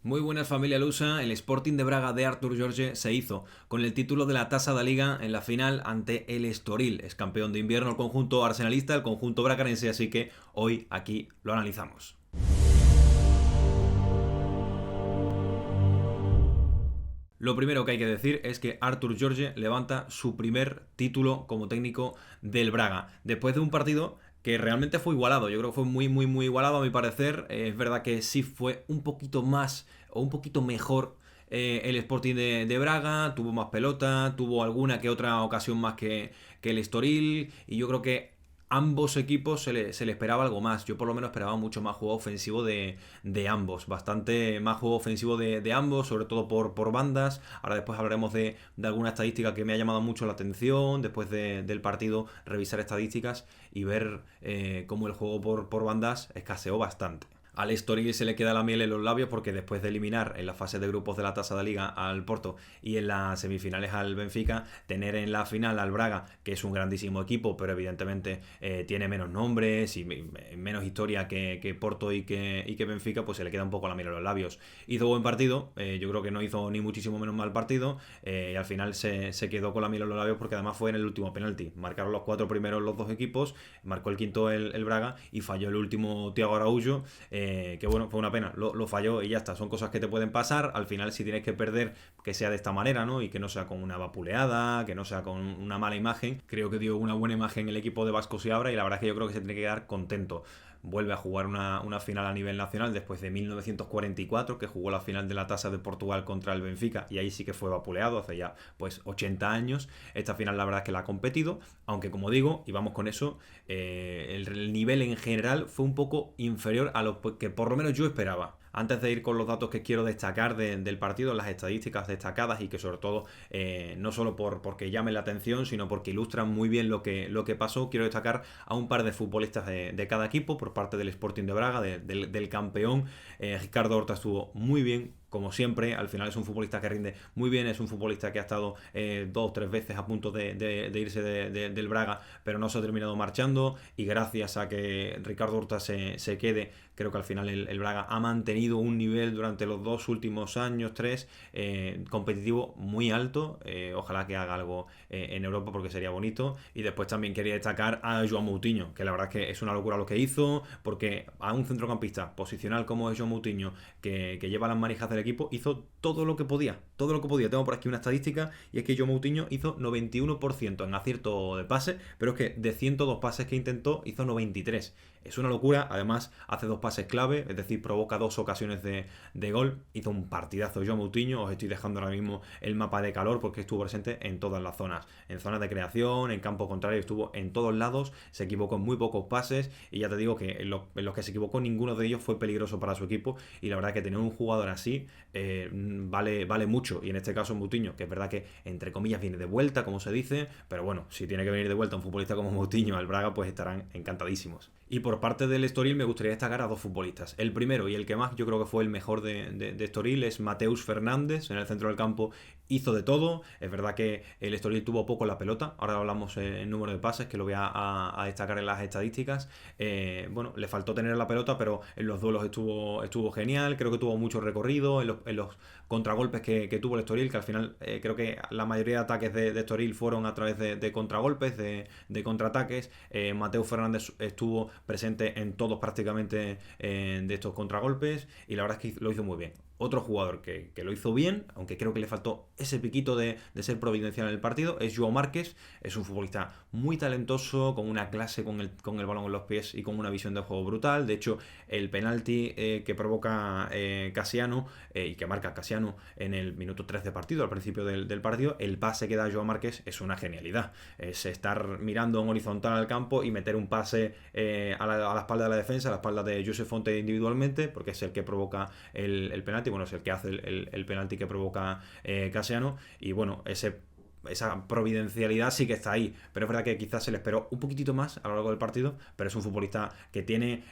Muy buenas, familia lusa. El Sporting de Braga de Artur Jorge se hizo con el título de la Taça de Liga en la final ante el Estoril. Es campeón de invierno el conjunto arsenalista, el conjunto braganense, así que hoy aquí lo analizamos. Lo primero que hay que decir es que Artur Jorge levanta su primer título como técnico del Braga, después de un partido que realmente fue igualado. Yo creo que fue muy igualado a mi parecer. Es verdad que sí fue un poquito más o un poquito mejor el Sporting de Braga, tuvo más pelota, tuvo alguna que otra ocasión más que el Estoril, y yo creo que ambos equipos se le esperaba algo más. Yo por lo menos esperaba mucho más juego ofensivo de ambos, bastante más juego ofensivo de ambos, sobre todo por bandas. Ahora después hablaremos de alguna estadística que me ha llamado mucho la atención, después del partido revisar estadísticas y ver cómo el juego por bandas escaseó bastante. Al Estoril se le queda la miel en los labios porque después de eliminar en la fase de grupos de la Taça de Liga al Porto y en las semifinales al Benfica, tener en la final al Braga, que es un grandísimo equipo, pero evidentemente tiene menos nombres y menos historia que Porto y que Benfica, pues se le queda un poco la miel en los labios. Hizo buen partido, yo creo que no hizo ni muchísimo menos mal partido, y al final se quedó con la miel en los labios porque además fue en el último penalti. Marcaron los 4 primeros los dos equipos, marcó el quinto el Braga y falló el último Thiago Araújo. Que bueno, fue una pena, lo falló y ya está. Son cosas que te pueden pasar. Al final, si tienes que perder, que sea de esta manera, ¿no? Y que no sea con una vapuleada, que no sea con una mala imagen. Creo que dio una buena imagen el equipo de Vasco Seabra y la verdad es que yo creo que se tiene que quedar contento. Vuelve a jugar una final a nivel nacional después de 1944, que jugó la final de la Taça de Portugal contra el Benfica, y ahí sí que fue vapuleado hace ya pues 80 años. Esta final la verdad es que la ha competido, aunque como digo, y vamos con eso, el nivel en general fue un poco inferior a lo que por lo menos yo esperaba. Antes de ir con los datos que quiero destacar del partido, las estadísticas destacadas y que sobre todo no solo porque llamen la atención, sino porque ilustran muy bien lo que pasó, quiero destacar a un par de futbolistas de cada equipo por parte del Sporting de Braga, del campeón. Ricardo Horta estuvo muy bien, como siempre. Al final es un futbolista que rinde muy bien, es un futbolista que ha estado 2 o 3 veces a punto de irse del Braga, pero no se ha terminado marchando, y gracias a que Ricardo Horta se quede, creo que al final el Braga ha mantenido un nivel durante los 2 últimos años, 3, competitivo muy alto. Ojalá que haga algo en Europa porque sería bonito. Y después también quería destacar a Joan Moutinho, que la verdad es que es una locura lo que hizo, porque a un centrocampista posicional como es Joan Moutinho, que lleva las manijas del equipo, hizo todo lo que podía, todo lo que podía. Tengo por aquí una estadística, y es que Joan Moutinho hizo 91% en acierto de pase, pero es que de 102 pases que intentó, hizo 93. Es una locura. Además hace 2 pases clave, es decir, provoca 2 ocasiones de gol. Hizo un partidazo Joan Moutinho. Os estoy dejando ahora mismo el mapa de calor porque estuvo presente en todas las zonas, en zonas de creación, en campo contrario, estuvo en todos lados. Se equivocó en muy pocos pases, y ya te digo que en los que se equivocó ninguno de ellos fue peligroso para su equipo, y la verdad que tener un jugador así vale mucho. Y en este caso Moutinho, que es verdad que entre comillas viene de vuelta, como se dice, pero bueno, si tiene que venir de vuelta un futbolista como Moutinho al Braga, pues estarán encantadísimos. Y por parte del Estoril me gustaría destacar a 2 futbolistas. El primero, y el que más yo creo que fue el mejor de Estoril, es Mateus Fernández. En el centro del campo hizo de todo. Es verdad que el Estoril tuvo poco la pelota. Ahora hablamos en número de pases, que lo voy a destacar en las estadísticas. Bueno, le faltó tener la pelota, pero en los duelos estuvo genial. Creo que tuvo mucho recorrido en los contragolpes que tuvo el Estoril, que al final creo que la mayoría de ataques de Estoril fueron a través de contragolpes, de contraataques. Mateus Fernández estuvo presente en todos prácticamente de estos contragolpes, y la verdad es que lo hizo muy bien. Otro jugador que lo hizo bien, aunque creo que le faltó ese piquito de ser providencial en el partido, es Joao Márquez. Es un futbolista muy talentoso, con una clase con el balón en los pies y con una visión de juego brutal. De hecho, el penalti que provoca Cassiano y que marca Cassiano en el minuto 3 de partido, al principio del partido, el pase que da Joao Márquez es una genialidad. Es estar mirando en horizontal al campo y meter un pase a la espalda de la defensa, a la espalda de Josep Fonte individualmente, porque es el que provoca el penalti. Bueno, es el que hace el penalti que provoca Cassiano, y bueno, esa providencialidad sí que está ahí, pero es verdad que quizás se le esperó un poquitito más a lo largo del partido, pero es un futbolista que tiene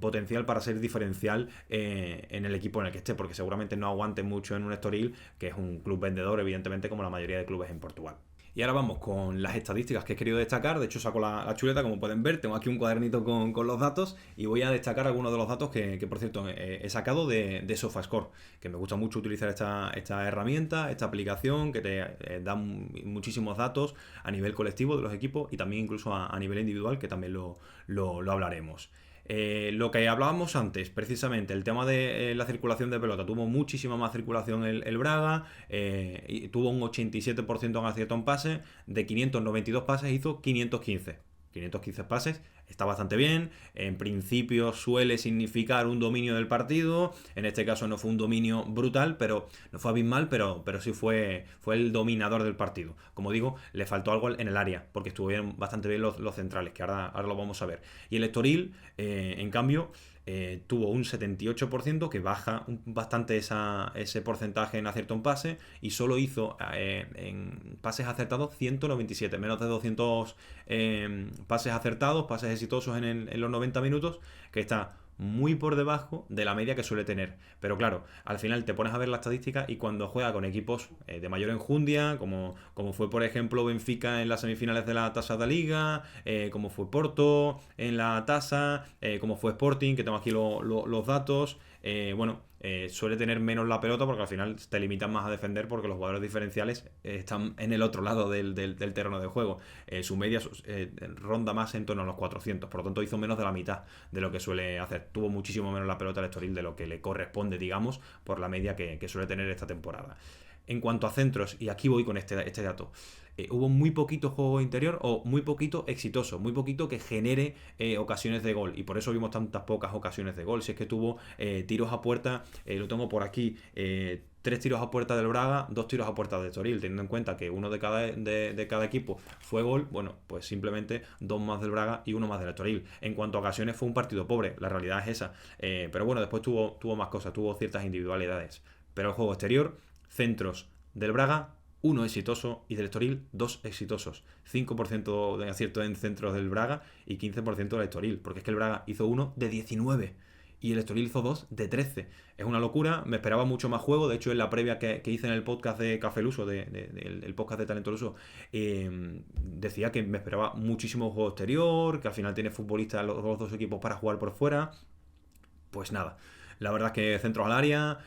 potencial para ser diferencial en el equipo en el que esté, porque seguramente no aguante mucho en un Estoril, que es un club vendedor, evidentemente, como la mayoría de clubes en Portugal. Y ahora vamos con las estadísticas que he querido destacar. De hecho, saco la chuleta, como pueden ver. Tengo aquí un cuadernito con los datos y voy a destacar algunos de los datos que por cierto, he sacado de SofaScore, que me gusta mucho utilizar esta herramienta, esta aplicación que te da muchísimos datos a nivel colectivo de los equipos y también incluso a nivel individual, que también lo hablaremos. Lo que hablábamos antes, precisamente, el tema de la circulación de pelota. Tuvo muchísima más circulación el Braga, y tuvo un 87% en acierto en pases, de 592 pases hizo 515. 515 pases, está bastante bien. En principio suele significar un dominio del partido. En este caso no fue un dominio brutal, pero no fue abismal, pero sí fue el dominador del partido. Como digo, le faltó algo en el área, porque estuvieron bastante bien los centrales, que ahora lo vamos a ver. Y el Estoril, en cambio, tuvo un 78%, que baja bastante ese porcentaje en acierto en pase, y solo hizo en pases acertados 197, menos de 200 pases acertados, pases exitosos en los 90 minutos, que está muy por debajo de la media que suele tener. Pero claro, al final te pones a ver la estadística y cuando juega con equipos de mayor enjundia, como fue por ejemplo Benfica en las semifinales de la Taça da Liga, como fue Porto en la Taça, como fue Sporting, que tengo aquí los datos, suele tener menos la pelota porque al final te limitan más a defender, porque los jugadores diferenciales están en el otro lado del terreno de juego. Su media ronda más en torno a los 400, por lo tanto hizo menos de la mitad de lo que suele hacer. Tuvo muchísimo menos la pelota al Estoril de lo que le corresponde, digamos, por la media que suele tener esta temporada. En cuanto a centros, y aquí voy con este dato, hubo muy poquito juego interior, o muy poquito exitoso, muy poquito que genere ocasiones de gol, y por eso vimos tantas pocas ocasiones de gol. Si es que tuvo tiros a puerta, lo tengo por aquí, 3 tiros a puerta del Braga, 2 tiros a puerta del Estoril, teniendo en cuenta que uno de cada equipo fue gol. Bueno, pues simplemente 2 más del Braga y 1 más del Estoril. En cuanto a ocasiones, fue un partido pobre, la realidad es esa. Pero bueno, después tuvo más cosas, tuvo ciertas individualidades. Pero el juego exterior, centros del Braga, 1 exitoso, y del Estoril 2 exitosos. 5% de acierto en centros del Braga y 15% del Estoril, porque es que el Braga hizo 1 de 19 y el Estoril hizo 2 de 13. Es una locura, me esperaba mucho más juego. De hecho, en la previa que hice en el podcast de Café Luso, el podcast de Talento Luso, decía que me esperaba muchísimo juego exterior, que al final tiene futbolistas los dos equipos para jugar por fuera. Pues nada, la verdad es que centros al área,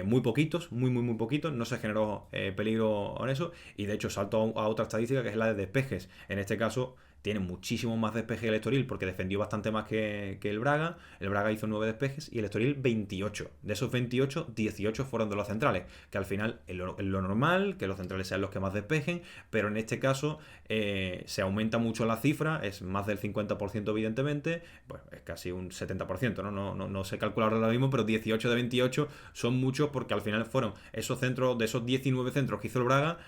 muy poquitos, muy poquitos, no se generó peligro en eso, y de hecho salto a otra estadística, que es la de despejes. En este caso tiene muchísimo más despeje el Estoril, porque defendió bastante más que el Braga. El Braga hizo 9 despejes y el Estoril 28. De esos 28, 18 fueron de los centrales, que al final es lo normal, que los centrales sean los que más despejen, pero en este caso se aumenta mucho la cifra, es más del 50% evidentemente, pues es casi un 70%, no sé calcular ahora mismo, pero 18 de 28 son muchos, porque al final fueron esos centros, de esos 19 centros que hizo el Braga,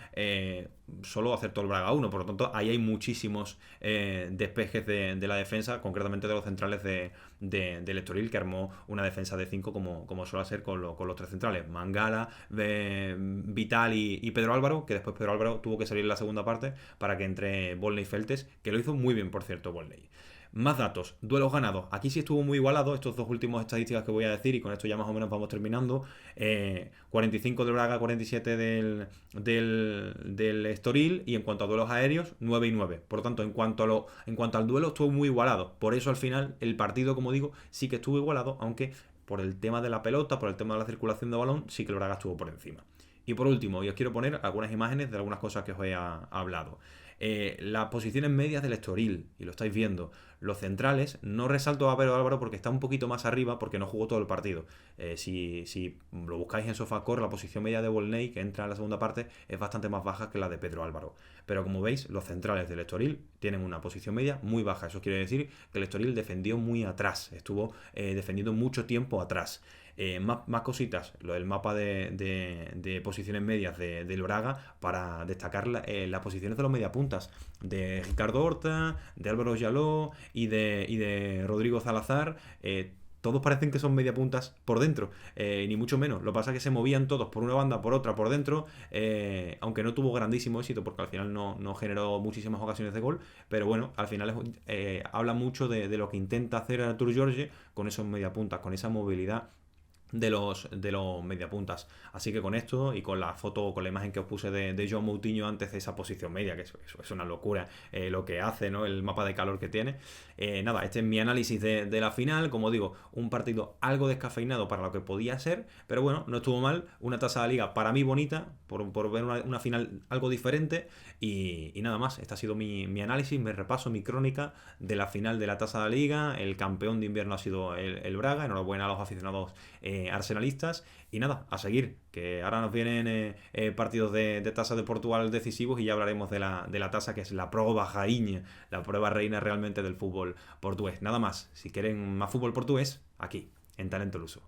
solo acertó el Braga 1, por lo tanto ahí hay muchísimos despejes de la defensa, concretamente de los centrales del Estoril, que armó una defensa de 5 como suele ser con los 3 centrales, Mangala, Vital y Pedro Álvaro, que después Pedro Álvaro tuvo que salir en la segunda parte para que entre Volney y Feltes, que lo hizo muy bien, por cierto, Volney. Más datos, duelos ganados. Aquí sí estuvo muy igualado, estos dos últimos estadísticas que voy a decir, y con esto ya más o menos vamos terminando. 45 del Braga, 47 del Estoril, y en cuanto a duelos aéreos, 9 y 9. Por lo tanto, en cuanto al duelo, estuvo muy igualado. Por eso al final el partido, como digo, sí que estuvo igualado, aunque por el tema de la pelota, por el tema de la circulación de balón, sí que el Braga estuvo por encima. Y por último, yo os quiero poner algunas imágenes de algunas cosas que os he hablado. Las posiciones medias del Estoril, y lo estáis viendo. Los centrales, no resalto a Pedro Álvaro porque está un poquito más arriba, porque no jugó todo el partido. Si lo buscáis en SofaScore, la posición media de Volney, que entra en la segunda parte, es bastante más baja que la de Pedro Álvaro. Pero como veis, los centrales del Estoril tienen una posición media muy baja. Eso quiere decir que el Estoril defendió muy atrás, estuvo defendiendo mucho tiempo atrás. Más cositas, el mapa de posiciones medias del Braga, para destacar las posiciones de los mediapuntas, de Ricardo Horta, de Álvaro Llaló y de Rodrigo Salazar. Todos parecen que son mediapuntas por dentro, ni mucho menos. Lo que pasa es que se movían todos por una banda, por otra, por dentro, aunque no tuvo grandísimo éxito, porque al final no generó muchísimas ocasiones de gol. Pero bueno, al final habla mucho de lo que intenta hacer Artur Jorge con esos mediapuntas, con esa movilidad de los mediapuntas. Así que con esto y con la foto, con la imagen que os puse de João Moutinho antes de esa posición media, que eso es una locura lo que hace, ¿no? El mapa de calor que tiene. Nada, este es mi análisis de la final. Como digo, un partido algo descafeinado para lo que podía ser, pero bueno, no estuvo mal. Una taza de liga para mí bonita, por ver una final algo diferente. Y nada más, este ha sido mi análisis, mi repaso, mi crónica de la final de la taza de la liga. El campeón de invierno ha sido el Braga. Enhorabuena a los aficionados arsenalistas. Y nada, a seguir, que ahora nos vienen partidos de tasa de Portugal decisivos y ya hablaremos de la tasa que es la prueba rainha, la prueba reina realmente del fútbol portugués. Nada más, si quieren más fútbol portugués, aquí, en Talento Luso.